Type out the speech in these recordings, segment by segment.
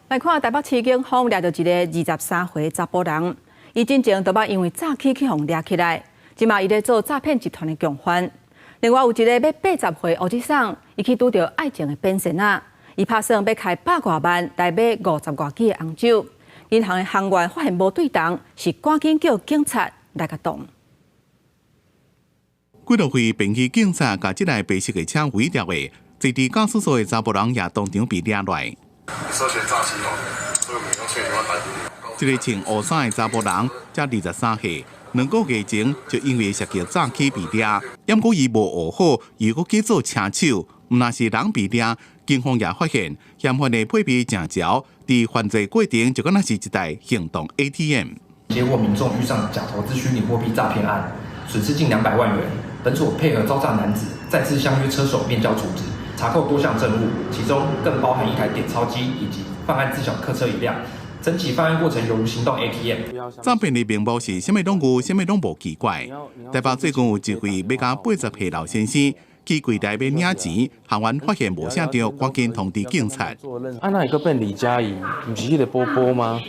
来看台北市警方抓到一个23岁查甫人，伊之前就捌因为诈欺去互抓起来，即马伊咧做诈骗集团的共犯。另外有一个要80岁乌子桑，伊去拄到爱情的变现啊，伊打算要开100多万来买50多支的红酒。银行的行员发现无对当，是赶紧叫警察来甲动。几多岁便去警察甲即台白色的车围掉的，坐伫驾驶座的查甫人也当场被抓来。涉嫌诈欺哦，所以我们要确定要逮捕。这个穿乌衫的查甫人才23岁，2个月前就因为涉及诈欺被抓，不过伊无学好，又搁去做车手，毋但是人被抓，警方也发现嫌犯的配备正潮，伫犯罪过程就敢若是一台行动 ATM。结果民众遇上假投资虚拟货币诈骗案，损失近200万元。本所配合招诈男子再次相约车手面交处置，查扣多项证物，其中更包含一台点钞机以及犯案自小客车1辆。整起犯案过程犹如行动 ATM。诈骗的名目是啥物拢有，啥物拢无奇怪。台北最近有一位要甲80岁老先生去柜台要领钱，行员发现无写着，赶紧通知警察。那一个变李佳怡，不是迄个波波吗？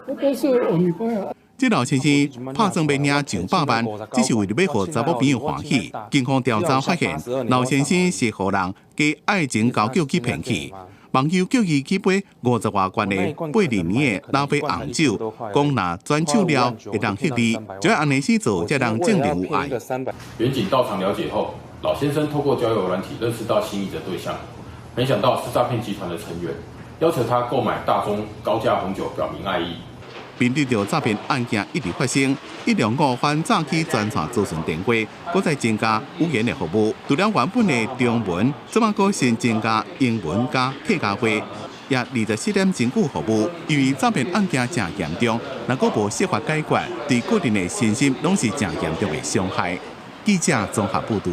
波波是我女朋友。这老先生打算要领上100万，只是为了要互查某朋友欢喜。警方调查发现，老先生是互人加爱情高酒去骗去。网友叫伊去买50多罐的82年的老杯红酒，讲若转手了会当获利，只要安尼去做，才能证明有爱。远警到场了解后，老先生透过交友软体认识到心仪的对象，没想到是诈骗集团的成员，要求他购买大宗高价红酒表明爱意。面对着诈骗案件一直发生，一两5番诈欺专线咨询电话，搁再增加语言的服务。除了原本的中文，即马搁新增加英文加客家话，也24点真久服务。因为诈骗案件正严重，若搁无设法解决，对个人的身心拢是正严重的伤害。记者综合报道。